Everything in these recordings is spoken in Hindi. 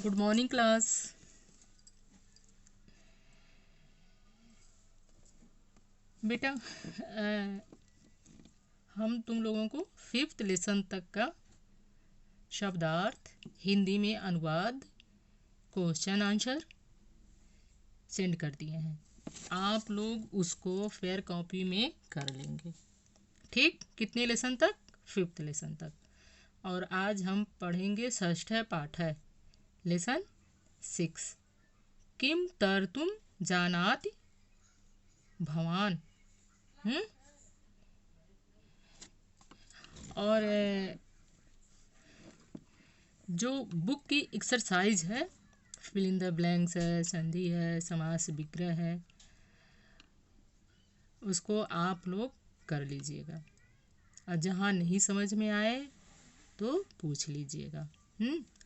Good morning class. बेटा हम तुम लोगों को 5th लेसन तक का शब्दार्थ, हिंदी में अनुवाद, क्वेश्चन आंसर सेंड कर दिए हैं। आप लोग उसको फेयर कॉपी में कर लेंगे। ठीक, कितने लेसन तक? 5th लेसन तक। और आज हम पढ़ेंगे षष्ठ पाठ है, लेसन 6। किम तरतुम जानाति भवान। और जो बुक की एक्सरसाइज है, फिल इन द ब्लैंक्स है, संधि है, समास विग्रह है, उसको आप लोग कर लीजिएगा। और जहाँ नहीं समझ में आए तो पूछ लीजिएगा।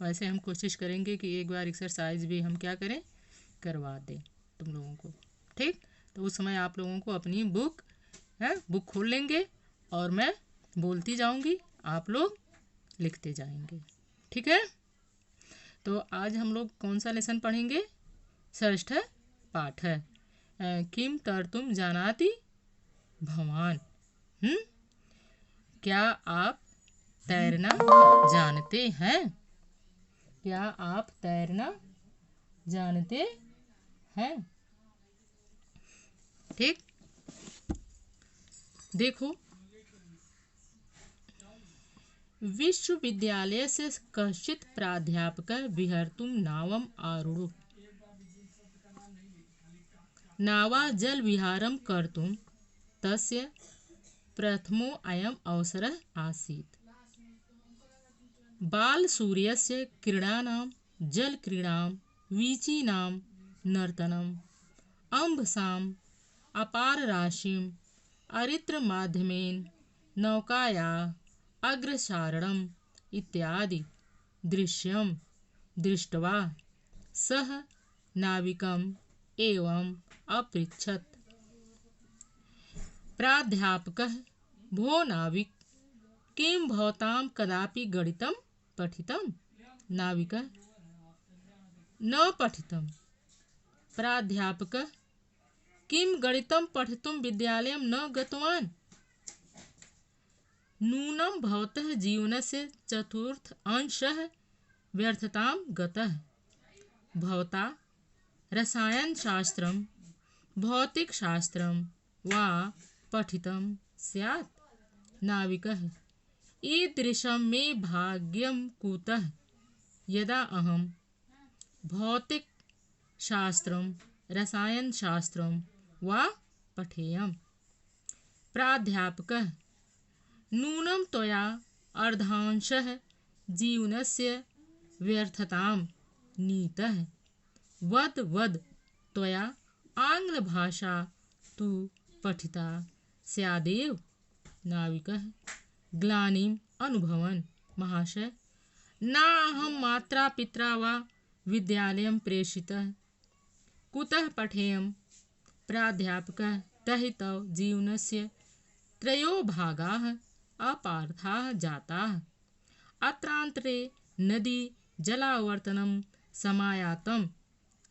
वैसे हम कोशिश करेंगे कि एक बार एक्सरसाइज भी हम क्या करें, करवा दें तुम लोगों को। ठीक, तो उस समय आप लोगों को अपनी बुक खोल लेंगे और मैं बोलती जाऊंगी, आप लोग लिखते जाएंगे। ठीक है, तो आज हम लोग कौन सा लेसन पढ़ेंगे? षष्ठ पाठ है, किम तरतुम जानाति भवान। क्या आप तैरना जानते हैं? क्या आप तैरना जानते हैं? ठीक, देखो, विश्वविद्यालय से कश्चित प्राध्यापक विहर्तुम नावम आरूढ़ नावा जल विहारं कर्तुं तस्य प्रथमो अयम् अवसरः आसीत्। बालसूर्यस्य क्रीडानां, जलक्रीडां, वीचिनां नर्तनम्, अम्बसाम् अपारराशिम् अरित्रमाध्यमेन नौकायाः अग्रचारणम् इत्यादि दृश्यं दृष्ट्वा सः नाविकम् एवम् अपृच्छत्, प्राध्यापकः, भो नाविक, किं भवतां कदापि गणितं पठितं? नाविकः, न पठितं। प्राध्यापकः, किं गणितं पठितुं विद्यालयं न गतवान्? नूनं भवतः जीवनस्य चतुर्थ अंशः व्यर्थतां गतः। भवता रसायनशास्त्रं, भौतिकशास्त्रं वा पठितं स्यात्। नाविकः, ईदृशं मे भाग्यं कुतः, यदा अहं भौतिकशास्त्रं, रसायनशास्त्रं वा पठेयम्। प्राध्यापकः, नूनं त्वया अर्धांशः जीवनस्य व्यर्थतां नीतः। वद वद त्वया आंग्लभाषा तु पठिता स्यादेव। नाविकः, ग्लानिम् अनुभवन् महाशय, नाहं मात्रा पित्रा वा विद्यालयं प्रेषितः, कुतः पठेयम्? प्राध्यापकः, तर्हि तव जीवनस्य त्रयो भागाः अपार्थाः जाताः। अत्रान्तरे नदी जलावर्तनं समायातं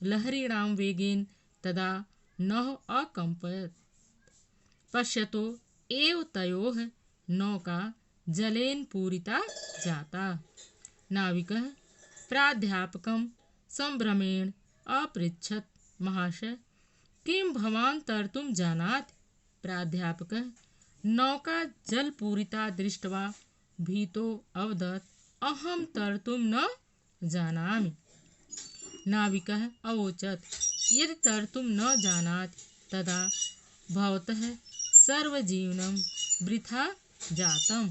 लहरीणां वेगेन तदा नः अकम्पयत्। पश्यतो एव तयोः नौका जलेन पूरिता जाता। नाविकः प्राध्यापकं संभ्रमेण अपृच्छत्, महाशय, किं भवान् तर्तुं जानाति? प्राध्यापकः, नौका जलपूरिता दृष्ट्वा भीतो अवदत्, अहं तर्तुं न जानामि। नाविकः अवोचत्, यदि तर्तुं न जानाति तदा भवतः सर्वजीवनं वृथा जातम्।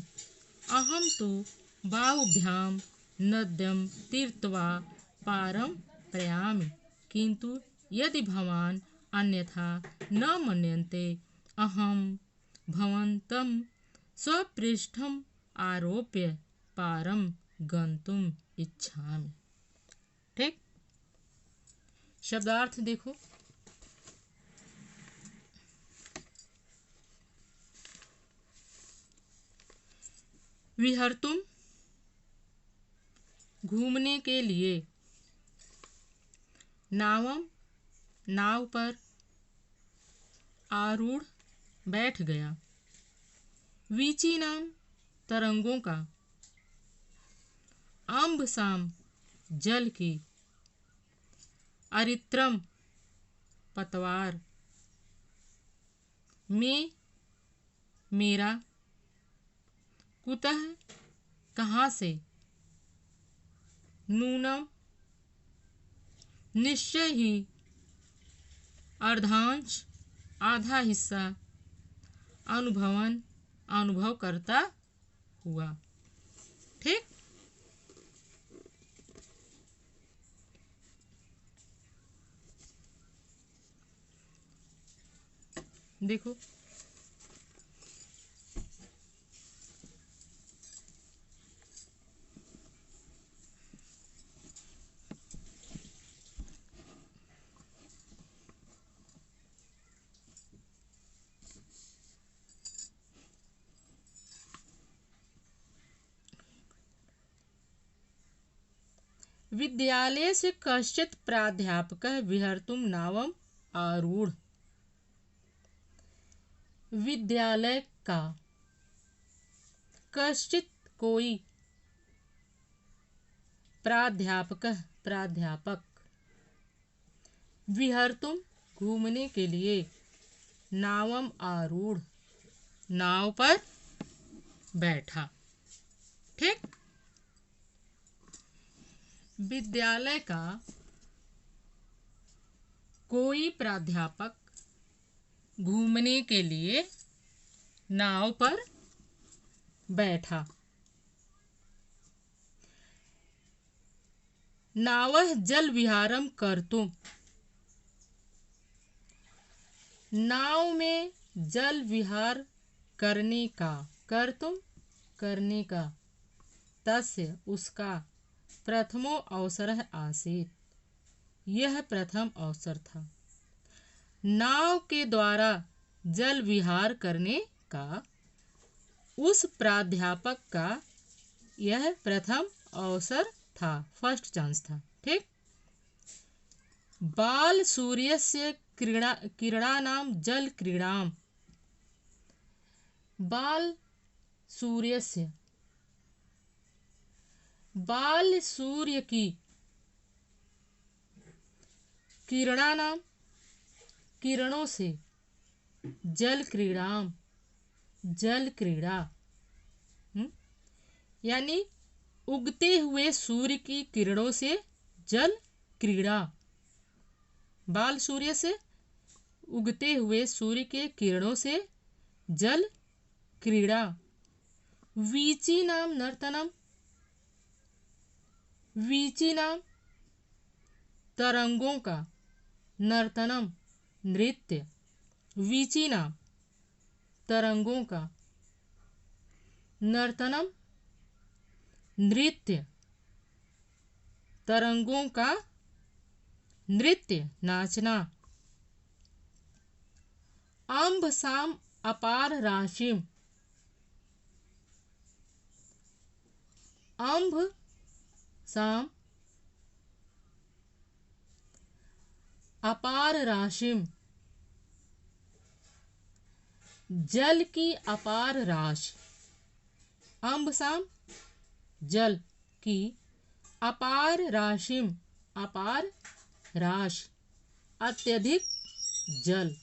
अहं तु बाहुभ्यां नद्यं तीर्त्वा पारं प्रयामि, किन्तु यदि भवान् अन्यथा न मन्यन्ते, अहं भवन्तं स्वपृष्ठम् आरोप्य पारं गन्तुम् इच्छामि। ठीक, शब्दार्थ देखो। विहर्तुम घूमने के लिए, नावम नाव पर आरूढ़ बैठ गया। वीचिनाम तरंगों का, अम्ब साम जल की, अरित्रम पतवार, में मेरा, कुतः कहाँ से, नूनम निश्चय ही, अर्धांश आधा हिस्सा, अनुभवन अनुभव करता हुआ। ठीक। देखो विद्यालय से कश्चित् प्राध्यापकः विहर्तुं नावम् आरूढ़। विद्यालय का, कश्चित् कोई, प्राध्यापकः प्राध्यापक, विहर्तुं घूमने के लिए, नावम आरूढ़ नाव पर बैठा। ठीक। विद्यालय का कोई प्राध्यापक घूमने के लिए नाव पर बैठा। नावः जल विहारम कर्तुम, नाव में जल विहार करने का, कर्तुम करने का, तस्य उसका, प्रथमो अवसरः आसीत् यह प्रथम अवसर था। नाव के द्वारा जल विहार करने का उस प्राध्यापक का यह प्रथम अवसर था, फर्स्ट चांस था। ठीक। बाल सूर्यस्य किरणानां जल क्रीडाम, बाल सूर्यस्य, बाल सूर्य की, किरणानाम किरणों से, जल क्रीडाम जल क्रीड़ा, यानी उगते हुए सूर्य की किरणों से जल क्रीड़ा। बाल सूर्य से, उगते हुए सूर्य के किरणों से जल क्रीड़ा। वीची नाम नर्तनम, वीची नाम तरंगों का, नर्तनम नृत्य, वीची नाम तरंगों का, नर्तनम नृत्य, तरंगों का नृत्य नाचना। अम्ब साम अपार राशिम, अम्ब साम अपार राशिम, जल की अपार राशि, अम्ब साम जल की, अपार राशिम अपार राशि, अत्यधिक जल।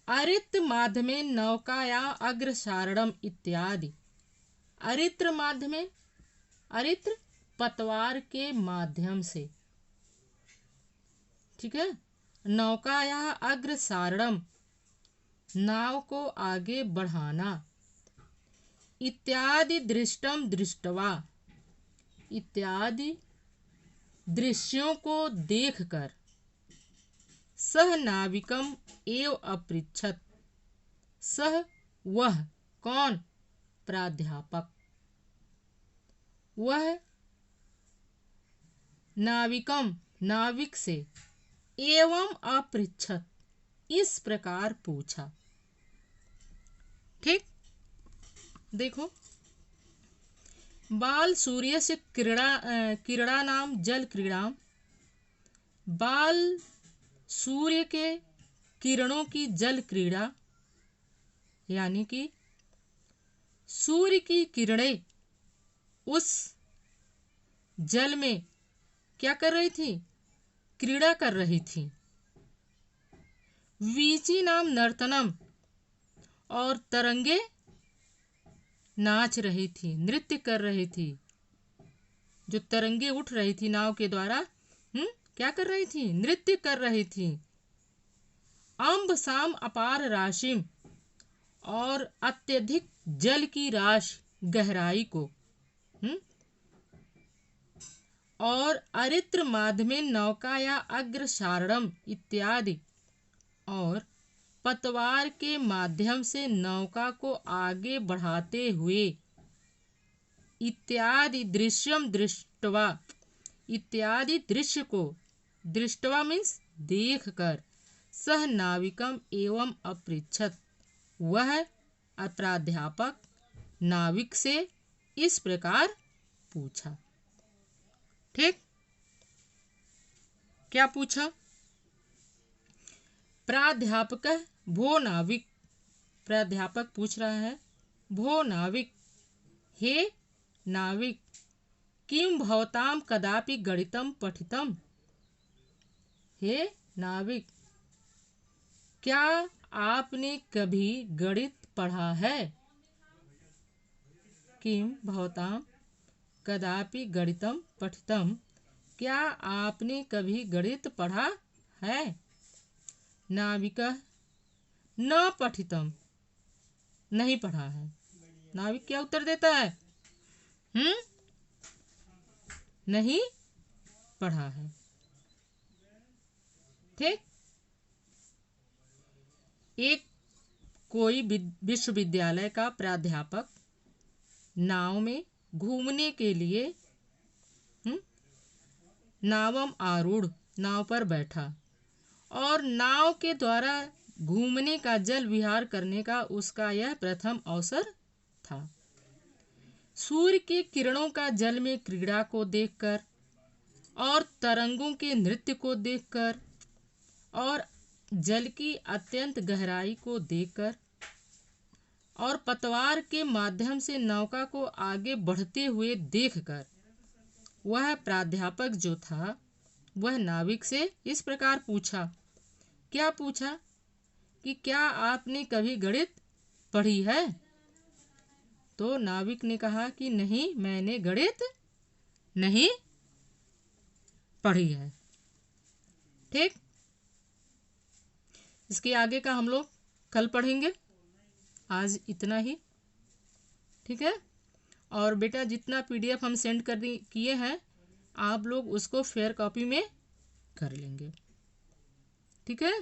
अरित्र माध्यमे नौकाया अग्रसारणम इत्यादि, अरित्र माध्यमे, अरित्र पतवार के माध्यम से, ठीक है, नौकाया अग्रसारणम नाव को आगे बढ़ाना, इत्यादि दृष्टम दृष्टवा, इत्यादि दृश्यों को देखकर, सह नाविकम एव अपृच्छत, सह वह, कौन, प्राध्यापक, वह नाविकम नाविक से, एवं अपृच्छत इस प्रकार पूछा। ठीक। देखो बाल सूर्य से क्रीड़ा नाम जल क्रीड़ा। बाल सूर्य के किरणों की जल क्रीड़ा, यानी कि सूर्य की किरणें उस जल में क्या कर रही थी? क्रीड़ा कर रही थी। वीची नाम नर्तनम, और तरंगे नाच रही थी, नृत्य कर रही थी। जो तरंगे उठ रही थी नाव के द्वारा, क्या कर रही थी? नृत्य कर रही थी। अम्ब साम अपार राशिम, और अत्यधिक जल की राशि, गहराई को। और अरित्र माध्यमेन नौका या अग्रसारणम इत्यादि, और पतवार के माध्यम से नौका को आगे बढ़ाते हुए, इत्यादि दृश्यम दृष्टवा, इत्यादि दृश्य को, दृष्टवा मीन्स देख कर, सह नाविकम एवं अपृच्छत, वह प्राध्यापक नाविक से इस प्रकार पूछा। ठीक, क्या पूछा? प्राध्यापक भो नाविक, प्राध्यापक पूछ रहा है, भो नाविक, हे नाविक, किम भवताम कदापि गणितम पठितम। हे नाविक, क्या आपने कभी गणित पढ़ा है? किम भवताम कदापि गणितम पठितम, क्या आपने कभी गणित पढ़ा है? नाविक न पठितम, नहीं पढ़ा है। नाविक क्या उत्तर देता है? नहीं पढ़ा है। ठीक, एक कोई विश्वविद्यालय का प्राध्यापक नाव में घूमने के लिए नावम आरूढ़, नाव पर बैठा, और नाव के द्वारा घूमने का, जल विहार करने का उसका यह प्रथम अवसर था। सूर्य के किरणों का जल में क्रीड़ा को देखकर, और तरंगों के नृत्य को देखकर, और जल की अत्यंत गहराई को देखकर, और पतवार के माध्यम से नौका को आगे बढ़ते हुए देखकर, वह प्राध्यापक जो था वह नाविक से इस प्रकार पूछा। क्या पूछा? कि क्या आपने कभी गणित पढ़ी है? तो नाविक ने कहा कि नहीं, मैंने गणित नहीं पढ़ी है। ठीक, इसके आगे का हम लोग कल पढ़ेंगे। आज इतना ही, ठीक है। और बेटा जितना PDF हम सेंड किए हैं, आप लोग उसको फेयर कॉपी में कर लेंगे, ठीक है।